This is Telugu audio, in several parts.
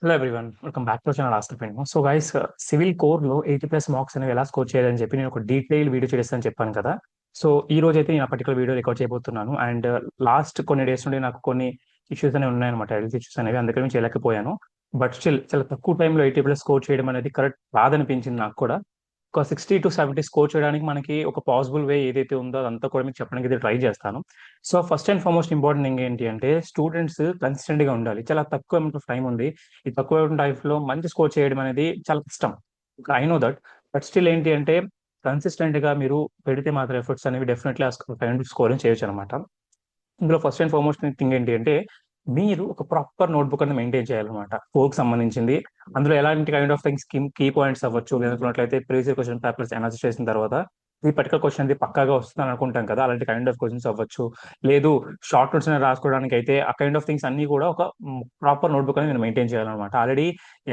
Hello everyone, welcome back to channel ask pen. So guys, civil core లో 80+ మార్క్స్ అనేవి ఎలా స్కోర్ చేయాలని చెప్పి నేను ఒక డీటెయిల్ వీడియో చేస్తానని చెప్పాను కదా. సో ఈ రోజు అయితే నేను ఆ పర్టికులర్ వీడియో రికార్డ్ చేయబోతున్నాను. అండ్ లాస్ట్ కొన్ని డేస్ నుండి నాకు కొన్ని ఇష్యూస్ అనేవి ఉన్నాయన్నమాట, హెల్త్ ఇష్యూస్ అనేవి, అందుకని నేను చేయలేకపోయాను. బట్ స్టిల్ చాలా తక్కువ టైంలో 80+ స్కోర్ చేయడం అనేది కరెక్ట్ కాదనిపించింది నాకు కూడా. ఒక 60 to 70 స్కోర్ చేయడానికి మనకి ఒక పాసిబుల్ వే ఏదైతే ఉందో అదంతా కూడా మీకు చెప్పడానికి అయితే ట్రై చేస్తాను. So first and foremost important thing ఏంటి అంటే, స్టూడెంట్స్ కన్సిస్టెంట్ గా ఉండాలి. చాలా తక్కువ టైం ఉంది. ఈ తక్కువ టైంలో మంచి స్కోర్ చేయడం అనేది చాలా కష్టం. I know that. But still ఏంటి అంటే, కన్సిస్టెంట్ గా మీరు పెడితే మాత్రం ఎఫర్ట్స్ అనేవి డెఫినెట్లీ స్కోరింగ్ చేయొచ్చు అనమాట. ఇందులో ఫస్ట్ అండ్ ఫార్మోస్ట్ థింగ్ ఏంటి అంటే, మీరు ఒక ప్రాపర్ నోట్బుక్ అనేది మెయింటైన్ చేయాలన్నమాట, కోర్కి సంబంధించింది. అందులో ఎలాంటి kind of things key points అవ్వచ్చు, లేదనుకున్నట్లయితే ప్రీవియస్ క్వశ్చన్ పేపర్స్ అనాలిసిస్ చేసిన తర్వాత ఈ పర్టికులర్ క్వశ్చన్ అది పక్కాగా వస్తుందని అనుకుంటాం కదా, అలాంటి కైండ్ ఆఫ్ క్వశ్చన్స్ అవ్వచ్చు. లేదు, షార్ట్ నోట్స్ అనేది రాసుకోవడానికి అయితే ఆ కైండ్ ఆఫ్ థింగ్స్ అన్ని కూడా ఒక ప్రాపర్ నోట్బుక్ అనేది నేను మెయింటైన్ చేయాలన్నమాట. ఆల్రెడీ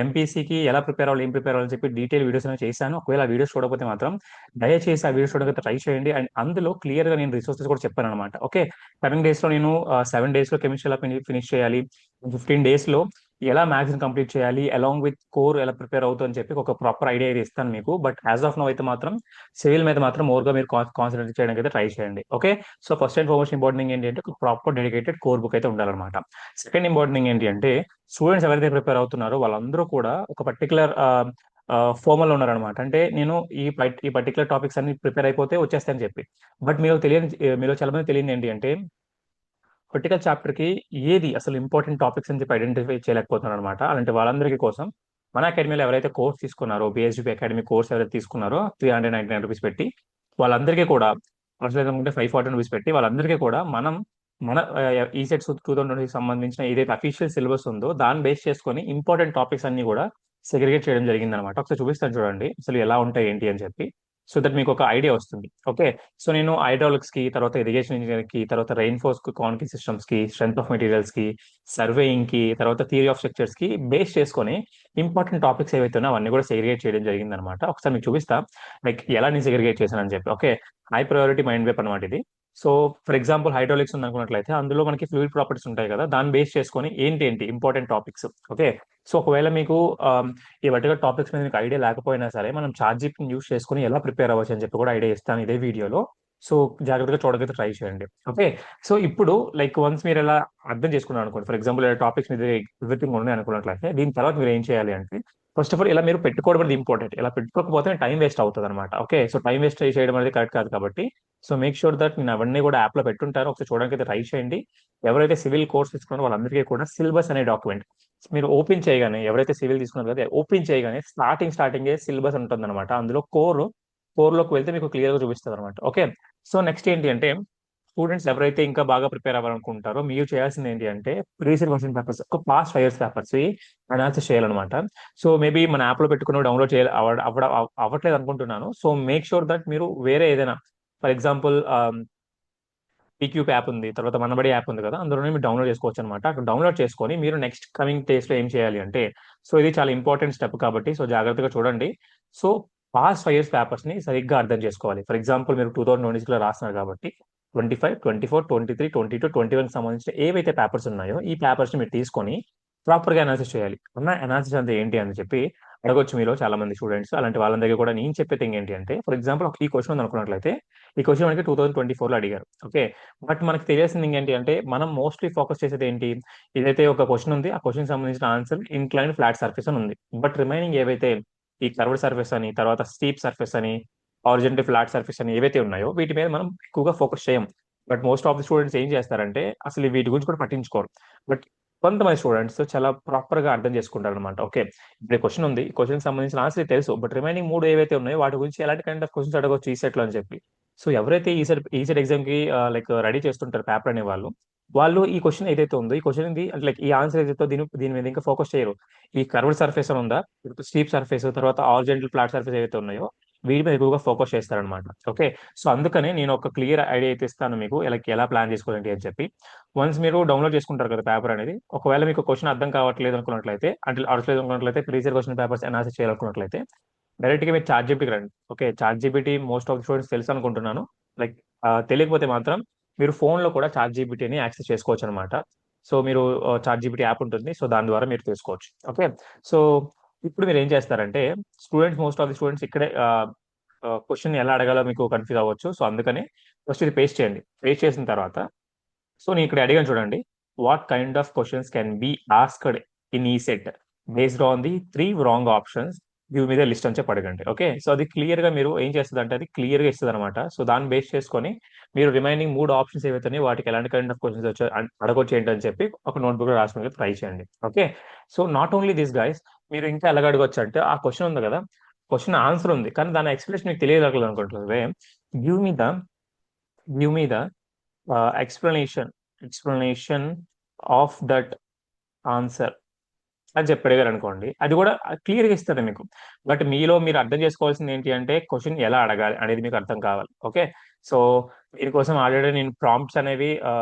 ఎంపీసీకి ఎలా ప్రిపేర్ అవ్వాలి, ఏం ప్రిపేర్ అవ్వాలని చెప్పి డీటెయిల్ వీడియోస్ అనేవి చేశాను. ఒకవేళ ఆ వీడియోస్ చూడకపోతే మాత్రం దయచేసి ఆ వీడియోస్ చూడకపోతే ట్రై చేయండి. అండ్ అందులో క్లియర్ గా నేను రిసోర్సెస్ కూడా చెప్పాను అనమాట. ఓకే, 7 డేస్ లో నేను 7 డేస్ లో కెమిస్ట్రీ ఎలా ఫినిష్ చేయాలి, 15 డేస్ లో ఎలా మ్యాథ్స్ కంప్లీట్ చేయాలి, అలాంగ్ విత్ కోర్ ఎలా ప్రిపేర్ అవుతుంది అని చెప్పి ఒక ప్రాపర్ ఐడియా అయితే ఇస్తాను మీకు. బట్ యాజ్ ఆఫ్ నో అయితే మాత్రం సివిల్ మీద మాత్రం మోర్ గా మీరు కాన్సన్ట్రేట్ చేయడానికి అయితే ట్రై చేయండి. Okay, so first and foremost important thing ఏంటి అంటే, ఒక ప్రాపర్ డెడికేటెడ్ కోర్ బుక్ అయితే ఉండాలన్నమాట. సెకండ్ ఇంపార్టెంట్ థింగ్ ఏంటి అంటే, స్టూడెంట్స్ ఎవరైతే ప్రిపేర్ అవుతున్నారో వాళ్ళందరూ కూడా ఒక పర్టికులర్ ఫార్మల్ ఉన్నారనమాట. అంటే నేను ఈ పర్టికులర్ టాపిక్స్ అన్ని ప్రిపేర్ అయిపోతే వచ్చేస్తాయని చెప్పి. బట్ మీరు చాలా మంది తెలియదు ఏంటి అంటే, పర్టికల్ చాప్టర్ కి ఏది అసలు ఇంపార్టెంట్ టాపిక్స్ అని చెప్పి ఐడెంటిఫై చేయలేకపోతున్నారు అనమాట. అలాంటి వాళ్ళందరికీ కోసం మన అకాడమీలో ఎవరైతే కోర్స్ తీసుకున్నారో, బిఎస్జీపీ అకాడమీ కోర్స్ ఎవరైతే తీసుకున్నారో, ₹399 పెట్టి వాళ్ళందరికీ కూడా, అసలు అనుకుంటే ₹540 పెట్టి వాళ్ళందరికీ కూడా మనం మన ఈసెట్స్ 2020 సంబంధించిన ఏదైతే అఫీషియల్ సిలబస్ ఉందో దాన్ని బేస్ చేసుకొని ఇంపార్టెంట్ టాపిక్స్ అన్ని కూడా సెగ్రిగేట్ చేయడం జరిగింది అనమాట. ఒకసారి చూపిస్తాను చూడండి అసలు ఎలా ఉంటాయి ఏంటి అని చెప్పి, సో దట్ మీకు ఒక ఐడియా వస్తుంది. ఓకే, సో నేను హైడ్రాలిక్స్ కి, తర్వాత ఇరిగేషన్ ఇంజనీర్ కి, తర్వాత రెయిన్ఫోర్స్ కాన్క్రీట్ సిస్టమ్స్ కి, స్ట్రెంత్ ఆఫ్ మెటీరియల్స్ కి, సర్వేయింగ్ కి, తర్వాత థియరీ ఆఫ్ స్ట్రక్చర్స్ కి బేస్ చేసుకొని ఇంపార్టెంట్ టాపిక్స్ ఏవైతే ఉన్నాయో అవన్నీ కూడా సెగ్రిగేట్ చేయడం జరిగింది అనమాట. ఒకసారి మీకు చూపిస్తా లైక్ ఎలా నేను సెగ్రిగేట్ చేశానని చెప్పి. Okay, high priority mind map అనమాట ఇది. సో ఫర్ ఎగ్జాంపుల్ హైడ్రాలిక్స్ ఉంది అనుకున్నట్లయితే అందులో మనకి ఫ్లూయిడ్ ప్రాపర్టీస్ ఉంటాయి కదా, దాన్ని బేస్ చేసుకొని ఏంటి ఇంపార్టెంట్ టాపిక్స్. ఓకే, సో ఒకవేళ మీకు ఈ వర్టికల్ టాపిక్స్ మీద మీకు ఐడియా లేకపోయినా సరే, మనం చాట్ జీపీటీని యూస్ చేసుకుని ఎలా ప్రిపేర్ అవ్వచ్చు అని చెప్పి కూడా ఐడియా ఇస్తాను ఇదే వీడియోలో. సో జాగ్రత్తగా చూడగలిగితే ట్రై చేయండి. ఓకే, సో ఇప్పుడు లైక్ వన్స్ మీరు ఎలా అర్థం చేసుకున్నారు అనుకోండి, ఫర్ ఎగ్జాంపుల్ టాపిక్స్ మీద ఎవ్రీథింగ్ ఉన్నాయి అనుకున్నట్లయితే, దీని తర్వాత మీరు ఏం చేయాలి అంటే, ఫస్ట్ ఆఫ్ ఆల్ ఇలా మీరు పెట్టుకోవడం అనేది ఇంపార్టెంట్. ఇలా పెట్టుకోకపోతే టైం వేస్ట్ అవుతుంది అనమాట. ఓకే, సో టైం వేస్ట్ చేయడం అనేది కరెక్ట్ కాదు కాబట్టి, సో మేక్ షూర్ దట్ నేను అవన్నీ కూడా యాప్ లో పెట్టుంటాను, ఒకసారి చూడడానికి అయితే ట్రై చేయండి. ఎవరైతే సివిల్ కోర్స్ తీసుకున్నారో వాళ్ళందరికీ కూడా సిలబస్ అనే డాక్యుమెంట్ మీరు ఓపెన్ చేయగానే, ఎవరైతే సివిల్ తీసుకున్నారో కదా, ఓపెన్ చేయగానే స్టార్టింగ్ సిలబస్ ఉంటుంది అనమాట. అందులో కోర్ లోకి వెళ్తే మీకు క్లియర్ గా చూపిస్తుంది అనమాట. ఓకే, సో నెక్స్ట్ ఏంటి అంటే, స్టూడెంట్స్ ఎవరైతే ఇంకా బాగా ప్రిపేర్ అవ్వాలనుకుంటారో మీరు చేయాల్సింది ఏంటి అంటే, ప్రీవియస్ క్వశ్చన్ పేపర్స్ ఒక పాస్ట్ 5 years పేపర్స్ అనాలిసిస్ చేయాలన్నమాట. సో మేబీ మన యాప్ లో పెట్టుకుని డౌన్లోడ్ చేయాలి అవ్వట్లేదు అనుకుంటున్నాను. సో మేక్ షూర్ దట్ మీరు వేరే ఏదైనా, ఫర్ ఎగ్జాంపుల్ పీక్యూప్ యాప్ ఉంది, తర్వాత మనబడి యాప్ ఉంది కదా, అందులోనే మీరు డౌన్లోడ్ చేసుకోవచ్చు అనమాట. అక్కడ డౌన్లోడ్ చేసుకొని మీరు నెక్స్ట్ కమింగ్ డేస్ లో ఏం చేయాలి అంటే, సో ఇది చాలా ఇంపార్టెంట్ స్టెప్ కాబట్టి సో జాగ్రత్తగా చూడండి. సో పాస్ట్ 5 years పేపర్స్ ని సరిగ్గా అర్థం చేసుకోవాలి. ఫర్ ఎగ్జాంపుల్ మీరు 2026 లో రాస్తున్నారు కాబట్టి 25, 24, 23, 22, 21 సంబంధించిన ఏవైతే పేపర్స్ ఉన్నాయో ఈ పేపర్స్ ని మీరు తీసుకొని ప్రాపర్ గా అనాలిసిస్ చేయాలి. ఉన్న అనాలిసిస్ అంతా ఏంటి అని చెప్పి అడగొచ్చు మీలో చాలా మంది స్టూడెంట్స్. అలాంటి వాళ్ళ దగ్గర కూడా నేను చెప్పే థింగ్ ఏంటి అంటే, ఫర్ ఎగ్జాంపుల్ ఈ క్వశ్చన్ ఉంది అనుకున్నట్లయితే, ఈ క్వశ్చన్ మనకి 2024 లో అడిగారు. ఓకే, బట్ మనకి తెలియాల్సింది ఏంటి అంటే, మనం మోస్ట్లీ ఫోకస్ చేసేది ఏంటి, ఏదైతే ఒక క్వశ్చన్ ఉంది ఆ క్వశ్చన్ సంబంధించిన ఆన్సర్ ఇంక్లైన్ ఫ్లాట్ సర్ఫేస్ అని ఉంది. బట్ రిమైనింగ్ ఏవైతే ఈ కర్వ్డ్ సర్ఫేస్ అని, తర్వాత స్టీప్ సర్ఫేస్ అని, ఆరిజెంటల్ ఫ్లాట్ సర్ఫేస్ అని ఏవైతే ఉన్నాయో వీటి మీద మనం ఎక్కువగా ఫోకస్ చేయం. But most of the students ఏం చేస్తారంటే అసలు వీటి గురించి కూడా పట్టించుకోరు. బట్ కొంతమంది స్టూడెంట్స్ చాలా ప్రాపర్ గా అర్థం చేసుకుంటారు అనమాట. ఓకే, ఇప్పుడు క్వశ్చన్ ఉంది, ఈ క్వశ్చన్ సంబంధించిన ఆన్సర్ తెలుసు, బట్ రిమైనింగ్ మూడు ఏవైతే ఉన్నాయో వాటి గురించి ఎలాంటి కైండ్ ఆఫ్ క్వశ్చన్స్ అడగవచ్చు ఈ సెట్ లో అని చెప్పి. సో ఎవరైతే ఈ సెట్ ఎగ్జామ్ కి లైక్ రెడీ చేస్తుంటారు పేపర్ అనే వాళ్ళు ఈ క్వశ్చన్ ఏదైతే ఉందో, ఈ క్వశ్చన్ ఇది లైక్ ఈ ఆన్సర్ ఏదైతే దీని మీద ఇంకా ఫోకస్ చేయరు. ఈ కర్వ్డ్ సర్ఫేస్ అని ఉందా, స్టీప్ సర్ఫేస్, తర్వాత ఆరిజెంటల్ ఫ్లాట్ సర్ఫేస్ ఏవైతే ఉన్నాయో వీటి మీద ఎక్కువగా ఫోకస్ చేస్తారనమాట. ఓకే, సో అందుకనే నేను ఒక క్లియర్ ఐడియా అయితే ఇస్తాను మీకు, ఎలా ప్లాన్ చేసుకోవాలంటే అని చెప్పి. వన్స్ మీరు డౌన్లోడ్ చేసుకుంటారు కదా పేపర్ అనేది, ఒకవేళ మీకు క్వశ్చన్ అర్థం కావట్లేదు అనుకున్నట్లయితే, అంటే అర్థలేదు అనుకున్నట్లయితే, ప్రీవియస్ క్వశ్చన్ పేపర్స్ అనాలిసిస్ చేయాలనుకున్నట్లయితే డైరెక్ట్ గా మీరు చాట్ జీపీటీకి రండి. Okay, chat GPT most of the students తెలుసు అనుకుంటున్నాను. లైక్ తెలియకపోతే మాత్రం మీరు ఫోన్ లో కూడా చాట్ జీపీటీని యాక్సెస్ చేసుకోవచ్చు అనమాట. సో మీరు చాట్ జీపీటీ యాప్ ఉంటుంది, సో దాని ద్వారా మీరు తెలుసుకోవచ్చు. ఓకే, సో ఇప్పుడు మీరు ఏం చేస్తారంటే, students, most of the students ఇక్కడే క్వశ్చన్ ఎలా అడగాలో మీకు కన్ఫ్యూజ్ అవ్వచ్చు. సో అందుకని ఫస్ట్ ఇది పేస్ట్ చేయండి. పేస్ట్ చేసిన తర్వాత, సో నేను ఇక్కడ అడిగాను చూడండి, what kind of questions can be asked in ఈ set based on the 3 wrong options, give మీద లిస్ట్ అని చెప్పి అడగండి. ఓకే, సో అది క్లియర్ గా మీరు ఏం చేస్తుంది అంటే, అది క్లియర్ గా ఇస్తుంది అనమాట. సో దాన్ని బేస్ చేసుకొని మీరు రిమైనింగ్ 3 ఆప్షన్స్ ఏవైతే వాటికి ఎలాంటి కైండ్ ఆఫ్ క్వశ్చన్స్ వచ్చాయి అడగొచ్చు ఏంటి అని చెప్పి ఒక నోట్బుక్ లో రాసుకోవడానికి ట్రై చేయండి. Okay, so not only this guys, మీరు ఇంకా ఎలాగ అడగొచ్చు అంటే, ఆ క్వశ్చన్ ఉంది కదా, క్వశ్చన్ ఆన్సర్ ఉంది కానీ దాని ఎక్స్ప్లెనేషన్ మీకు తెలియదు అనుకుంటున్నారు. Give me the give me the explanation of that answer అని చెప్పి అడిగారు అనుకోండి, అది కూడా క్లియర్ గా ఇస్తుంది మీకు. బట్ మీలో మీరు అర్థం చేసుకోవాల్సింది ఏంటి అంటే, క్వశ్చన్ ఎలా అడగాలి అనేది మీకు అర్థం కావాలి. ఓకే, సో దీనికోసం ఆల్రెడీ నేను ప్రాంప్ట్స్ అనేవి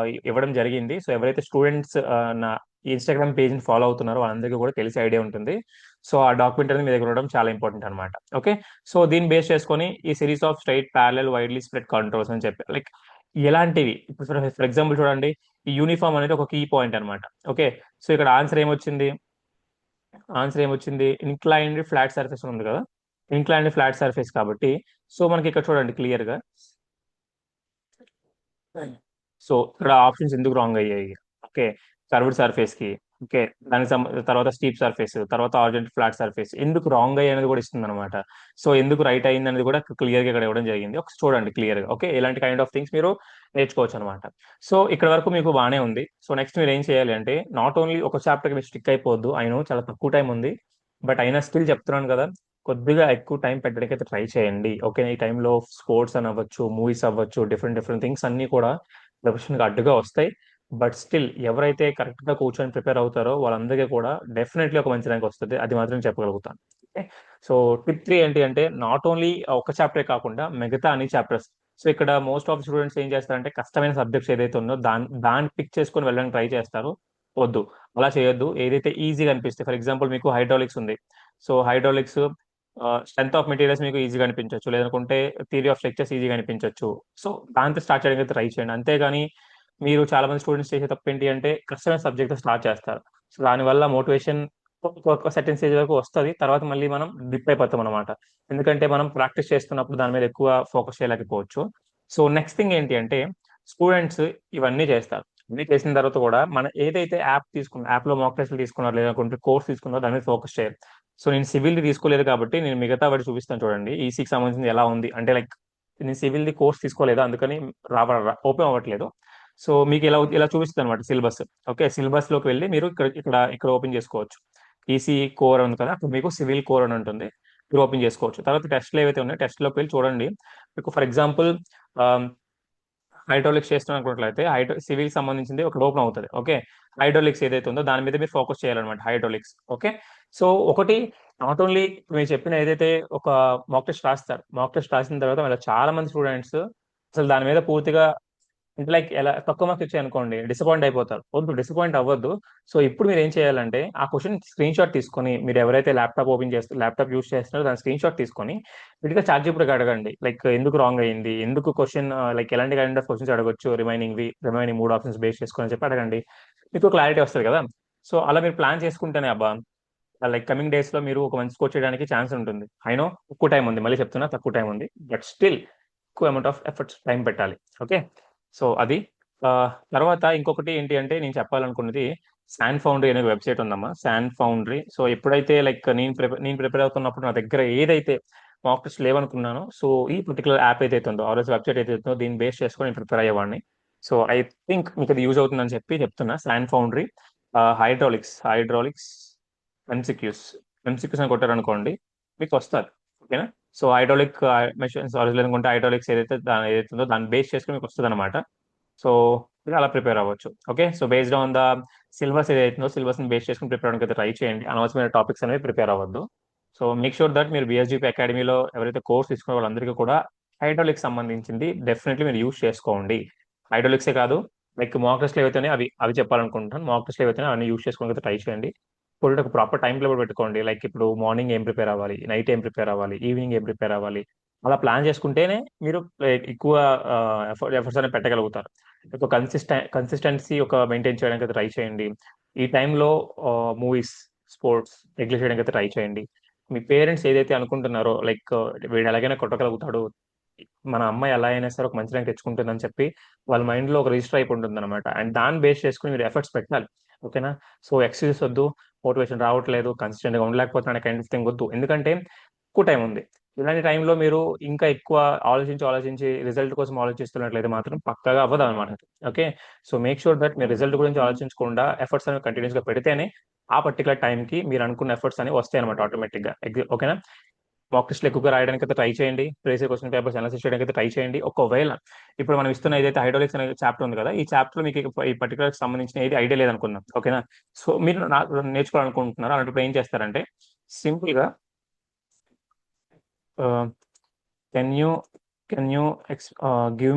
ఇవ్వడం జరిగింది. సో ఎవరైతే స్టూడెంట్స్ నా ఇన్స్టాగ్రామ్ పేజ్ ని ఫాలో అవుతున్నారో వాళ్ళందరికీ కూడా తెలిసి ఐడియా ఉంటుంది. సో ఆ డాక్యుమెంట్ అనేది మీ దగ్గర ఉండడం చాలా ఇంపార్టెంట్ అనమాట. ఓకే, సో దీన్ని బేస్ చేసుకొని ఈ series of straight parallel widely spread controls అని చెప్పి, లైక్ ఎలాంటివి, ఇప్పుడు ఫర్ ఎగ్జాంపుల్ చూడండి, ఈ యూనిఫామ్ అనేది ఒక కీ పాయింట్ అనమాట. ఓకే, సో ఇక్కడ ఆన్సర్ ఏమొచ్చింది, ఇంక్లైన్డ్ ఫ్లాట్ సర్ఫేస్ ఉంది కదా, ఇంక్లైన్డ్ ఫ్లాట్ సర్ఫేస్ కాబట్టి, సో మనకి ఇక్కడ చూడండి క్లియర్ గా, సో ఇక్కడ ఆప్షన్స్ ఎందుకు రాంగ్ అయ్యాయి. ఓకే, కర్వ్డ్ సర్ఫేస్ కి, ఓకే, తర్వాత స్టీప్ సర్ఫేస్, తర్వాత ఆర్జెంట్ ఫ్లాట్ సర్ఫేస్ ఎందుకు రాంగ్ అయ్యి అనేది కూడా ఇస్తుంది అనమాట. సో ఎందుకు రైట్ అయింది అనేది కూడా క్లియర్ గా ఇక్కడ ఇవ్వడం జరిగింది. ఒకసారి చూడండి క్లియర్ గా. ఓకే, ఇలాంటి కైండ్ ఆఫ్ థింగ్స్ మీరు నేర్చుకోవచ్చు అనమాట. సో ఇక్కడ వరకు మీకు బాగానే ఉంది. సో నెక్స్ట్ మీరు ఏం చేయాలి అంటే, నాట్ ఓన్లీ ఒక చాప్టర్ మీరు స్టిక్ అయిపోద్దు. అయినా చాలా తక్కువ టైం ఉంది, బట్ అయినా స్టిల్ చెప్తున్నాను కదా, కొద్దిగా ఎక్కువ టైం పెట్టడానికి అయితే ట్రై చేయండి. ఓకే, ఈ టైంలో స్పోర్ట్స్ అని అవ్వచ్చు, మూవీస్ అవ్వచ్చు, డిఫరెంట్ డిఫరెంట్ థింగ్స్ అన్ని కూడా ప్రొఫెషన్ గా అడ్డుగా వస్తాయి. బట్ స్టిల్ ఎవరైతే కరెక్ట్ గా కూర్చొని ప్రిపేర్ అవుతారో వాళ్ళందరికీ కూడా డెఫినెట్లీ ఒక మంచి ర్యాంక్ వస్తుంది, అది మాత్రం చెప్పగలుగుతాను. ఓకే, సో టిప్ 3 ఏంటి అంటే, నాట్ ఓన్లీ ఒక చాప్టరే కాకుండా మిగతా అన్ని చాప్టర్స్. సో ఇక్కడ మోస్ట్ ఆఫ్ స్టూడెంట్స్ ఏం చేస్తారంటే, కష్టమైన సబ్జెక్ట్స్ ఏదైతే ఉందో దాన్ని పిక్ చేసుకొని వెళ్ళడానికి ట్రై చేస్తారు. వద్దు, అలా చేయొద్దు. ఏదైతే ఈజీగా అనిపిస్తే, ఫర్ ఎగ్జాంపుల్ మీకు హైడ్రాలిక్స్ ఉంది, so hydraulics strength of materials మీకు ఈజీగా అనిపించవచ్చు, లేదనుకుంటే థియరీ ఆఫ్ స్ట్రక్చర్స్ ఈజీగా అనిపించవచ్చు. సో దాంతో స్టార్ట్ చేయడానికి ట్రై చేయండి. అంతేగాని మీరు చాలా మంది స్టూడెంట్స్ చేసే తప్పు ఏంటి అంటే, కష్టమైన సబ్జెక్ట్ స్టార్ట్ చేస్తారు. సో దానివల్ల మోటివేషన్ ఒక సర్టెన్ స్టేజ్ వరకు వస్తుంది, తర్వాత మళ్ళీ మనం డిప్ అయిపోతాం అనమాట. ఎందుకంటే మనం ప్రాక్టీస్ చేస్తున్నప్పుడు దాని మీద ఎక్కువ ఫోకస్ చేయలేకపోవచ్చు. సో నెక్స్ట్ థింగ్ ఏంటి అంటే, స్టూడెంట్స్ ఇవన్నీ చేస్తారు. ఇవన్నీ చేసిన తర్వాత కూడా మన ఏదైతే యాప్ లో మాక్ టెస్ట్లు తీసుకున్నారు, లేదంటే కోర్స్ తీసుకున్నారో దాని మీద ఫోకస్ చేయాలి. సో నేను సివిల్ ది తీసుకోలేదు కాబట్టి నేను మిగతా వాటి చూపిస్తాను చూడండి, ఈసీకి సంబంధించింది ఎలా ఉంది అంటే, లైక్ నేను సివిల్ ది కోర్స్ తీసుకోలేదు, అందుకని ఓపెన్ అవ్వట్లేదు. సో మీకు ఇలా చూపిస్తుంది అనమాట సిలబస్. ఓకే, సిలబస్ లోకి వెళ్ళి మీరు ఇక్కడ ఓపెన్ చేసుకోవచ్చు. ఈసీ కోర్ ఉంది కదా, అప్పుడు మీకు సివిల్ కోర్ అని ఉంటుంది, మీరు ఓపెన్ చేసుకోవచ్చు. తర్వాత టెస్ట్లు ఏవైతే ఉన్నాయో టెస్ట్ లోకి వెళ్ళి చూడండి. మీకు ఫర్ ఎగ్జాంపుల్ హైడ్రాలిక్స్ చేస్తున్నాం అనుకున్నట్లయితే, సివిల్ సంబంధించింది ఒక ఓపెన్ అవుతుంది. ఓకే, హైడ్రాలిక్స్ ఏదైతే ఉందో దాని మీద మీరు ఫోకస్ చేయాలన్నమాట, హైడ్రాలిక్స్. ఓకే, సో ఒకటి, నాట్ ఓన్లీ మీరు చెప్పిన ఏదైతే ఒక మాక్ టెస్ట్ రాస్తారు, మాక్ టెస్ట్ రాసిన తర్వాత మళ్ళీ చాలా మంది స్టూడెంట్స్ అసలు దాని మీద పూర్తిగా, అంటే లైక్ ఎలా తక్కువ మార్క్స్ వచ్చాయి అనుకోండి, డిసప్పాయింట్ అయిపోతారు. వద్దు, డిసప్పాయింట్ అవ్వద్దు. సో ఇప్పుడు మీరు ఏం చేయాలంటే, ఆ క్వశ్చన్ స్క్రీన్ షాట్ తీసుకొని, మీరు ఎవరైతే ల్యాప్టాప్ యూస్ చేస్తున్నారో దాని స్క్రీన్ షాట్ తీసుకొని విడిగా చార్ట్ జీపీటీకి అడగండి, లైక్ ఎందుకు రాంగ్ అయ్యింది, ఎందుకు క్వశ్చన్, లైక్ ఎలాంటి కైండ్ ఆఫ్ క్వశ్చన్స్ అడగొచ్చు, రిమైనింగ్ 3 ఆప్షన్స్ బేస్ చేసుకొని చెప్పి అడగండి, మీకు క్లారిటీ వస్తుంది కదా. సో అలా మీరు ప్లాన్ చేసుకుంటేనే అబ్బా, లైక్ కమింగ్ డేస్ లో మీరు ఒక మంచి స్కోర్ చేయడానికి ఛాన్స్ ఉంటుంది. అయినో తక్కువ టైం ఉంది, మళ్ళీ చెప్తున్నా తక్కువ టైం ఉంది, బట్ స్టిల్ ఎక్కువ అమౌంట్ ఆఫ్ ఎఫర్ట్స్ టైం పెట్టాలి. ఓకే, సో అది. ఆ, తర్వాత ఇంకొకటి ఏంటి అంటే, నేను చెప్పాలనుకున్నది, శాన్ ఫౌండరీ అనే వెబ్సైట్ ఉందమ్మా, శాన్ ఫౌండరీ. సో ఎప్పుడైతే లైక్ నేను ప్రిపేర్ అవుతున్నప్పుడు నా దగ్గర ఏదైతే మాక్ టెస్ట్ లేవనుకున్నానో, సో ఈ పర్టికులర్ యాప్ ఏదైతే ఉందో, ఆర్ఎస్ వెబ్సైట్ ఏదైతే ఉందో, దీన్ని బేస్ చేసుకొని నేను ప్రిపేర్ అయ్యేవాడిని. సో ఐ థింక్ మీకు అది యూజ్ అవుతుందని చెప్పి చెప్తున్నా. San foundry hydraulics MCQs MCQs అని కొట్టారనుకోండి, మీకు వస్తారు. ఓకేనా, సో హైడ్రాలిక్ మెషిన్స్ అనుకుంటే హైడ్రాలిక్స్ ఏదైతే ఉందో దాన్ని బేస్ చేసుకుని మీకు వస్తుంది అనమాట. సో మీరు అలా ప్రిపేర్ అవ్వచ్చు. Okay, so based on the syllabus ఏదైతుందో సిలబస్ ని బేస్ చేసుకుని ప్రిపేర్ అవడానికి అయితే ట్రై చేయండి. అనవసరమైన టాపిక్స్ అనేవి ప్రిపేర్ అవ్వద్దు. సో మేక్ షూర్ దట్ మీరు బిఎస్జీపీ అకాడమీలో ఎవరైతే కోర్స్ తీసుకున్న వాళ్ళందరికీ కూడా హైడ్రాలిక్స్ సంబంధించింది డెఫినెట్లీ మీరు యూస్ చేసుకోండి. హైడ్రాలిక్సే కాదు, లైక్ మాక్ టెస్ట్లు ఏవైతే అవి అవి చెప్పాలనుకుంటున్నాను. మాక్ టెస్ట్లు ఏవైతే అవన్నీ యూస్ చేసుకోవడానికి ట్రై చేయండి. ఇప్పుడు ఒక ప్రాపర్ టైం టేబుల్ పెట్టుకోండి, లైక్ ఇప్పుడు మార్నింగ్ ఏం ప్రిపేర్ అవ్వాలి, నైట్ ఏం ప్రిపేర్ అవ్వాలి, ఈవినింగ్ ఏం ప్రిపేర్ అవ్వాలి, అలా ప్లాన్ చేసుకుంటేనే మీరు ఎక్కువ ఎఫర్ట్స్ అనేవి పెట్టగలుగుతారు. ఒక కన్సిస్టెన్సీ ఒక మెయింటైన్ చేయడానికి అయితే ట్రై చేయండి. ఈ టైంలో మూవీస్, స్పోర్ట్స్ నెగ్లెక్ట్ చేయడానికి అయితే ట్రై చేయండి. మీ పేరెంట్స్ ఏదైతే అనుకుంటున్నారో లైక్ వీడు ఎలాగైనా కొట్టగలుగుతాడు, మన అమ్మాయి ఎలా అయినా సరే ఒక మంచి ర్యాంక్ తెచ్చుకుంటుందని చెప్పి వాళ్ళ మైండ్ లో ఒక రిజిస్టర్ అయిపోయి ఉంటుంది అనమాట. అండ్ దాన్ని బేస్ చేసుకుని మీరు ఎఫర్ట్స్ పెట్టాలి. ఓకేనా? సో ఎక్స్క్యూజెస్ వద్దు, మోటివేషన్ రావట్లేదు, కన్సిస్టెంట్ గా ఉండలేకపోతున్నాను కైండ్ ఆఫ్ థింగ్ వద్దు. ఎందుకంటే ఎక్కువ టైం ఉంది. ఇలాంటి టైంలో మీరు ఇంకా ఎక్కువ ఆలోచించి రిజల్ట్ కోసం ఆలోచిస్తున్నట్లయితే మాత్రం పక్కగా అవ్వదు అనమాట. Okay? So make sure that మీరు రిజల్ట్ గురించి ఆలోచించకుండా ఎఫర్ట్స్ అనేవి కంటిన్యూస్ గా పెడితేనే ఆ పర్టికులర్ టైంకి మీరు అనుకున్న ఎఫర్ట్స్ అనేవి వస్తాయి అనమాట ఆటోమేటిక్ గా. ఓకేనా? మాక్ టెస్ట్లు ఎక్కువగా రాయడానికి అయితే ట్రై చేయండి. ప్రీవియస్ క్వశ్చన్ పేపర్స్ అనాలిసిస్ చేయడానికి అయితే ట్రై చేయండి. ఒకవేళ ఇప్పుడు మనం ఇస్తున్న ఏదైతే హైడ్రాలిక్స్ అనే చాప్టర్ ఉంది కదా, ఈ చాప్టర్ లో మీకు ఈ పర్టికులర్ సంబంధించిన ఏది ఐడియా లేదనుకుందాం. ఓకేనా? సో మీరు నేర్చుకోవాలనుకుంటున్నారు, అలాంటప్పుడు ఏం చేస్తారంటే సింపుల్ గా can you can you give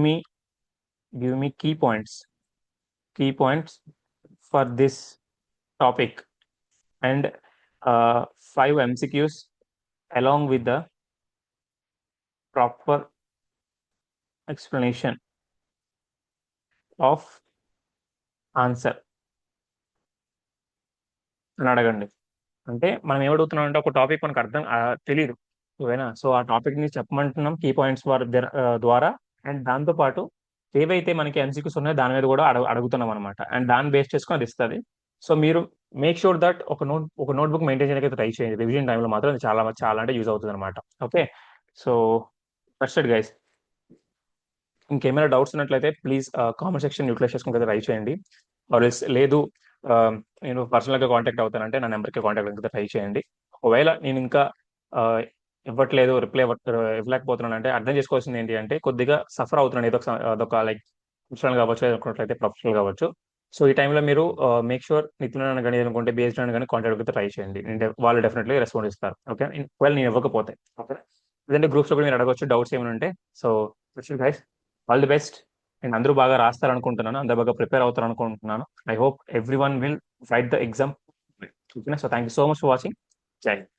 me key points for this topic and 5 MCQs along with the proper explanation of answer అని అడగండి. అంటే మనం ఏమడుగుతున్నాం అంటే ఒక టాపిక్ మనకు అర్థం తెలియదు. ఓకేనా? సో ఆ టాపిక్ ని చెప్పమంటున్నాం కీ పాయింట్స్ ద్వారా. అండ్ దాంతో పాటు ఏవైతే మనకి ఎంసీక్యూస్ ఉన్నాయో దాని మీద కూడా అడుగుతున్నాం అనమాట. అండ్ దాన్ని బేస్ చేసుకొని అది ఇస్తుంది. సో మీరు మేక్ షూర్ దట్ ఒక నోట్బుక్ మెయింటైన్ చేయడానికి ట్రై చేయండి. రివిజన్ టైంలో మాత్రం అది చాలా చాలా అంటే యూజ్ అవుతుంది అనమాట. Okay? So that's it guys. ఇంకేమైనా డౌట్స్ ఉన్నట్లయితే ప్లీజ్ కామెంట్ సెక్షన్ యూటిలైజ్ చేసుకుని ట్రై చేయండి. లేదు నేను పర్సనల్గా కాంటాక్ట్ అవుతానంటే నా నెంబర్కి కాంటాక్ట్ అయితే ట్రై చేయండి. ఒకవేళ నేను ఇంకా ఇవ్వట్లేదు, రిప్లై ఇవ్వలేకపోతున్నాను అంటే అర్థం చేసుకోవాల్సింది ఏంటి అంటే కొద్దిగా సఫర్ అవుతున్నాను ఏదో అదొక లైక్ పర్సనల్ కావచ్చు, అనుకున్నట్లయితే ప్రొఫెషనల్ కావచ్చు. సో ఈ టైంలో మీరు మేక్ షూర్ నితిన్ కానీ అనుకుంటే బేస్డ్ అని కానీ కాంటాక్ట్ అయితే ట్రై చేయండి. వాళ్ళు డెఫినెట్లీ రెస్పాండ్ ఇస్తారు. ఓకే? ఒకవేళ నేను ఇవ్వకపోతే ఓకే, లేదంటే గ్రూప్స్ లో కూడా మీరు అడగవచ్చు డౌట్స్ ఏమైనా ఉంటే. So guys, all the best. నేను అందరూ బాగా రాస్తారనుకుంటున్నాను, అందరూ బాగా ప్రిపేర్ అవుతారు అనుకుంటున్నాను. I hope every one will write the exam. ఓకేనా? So thank you so much for watching. జై హింద్.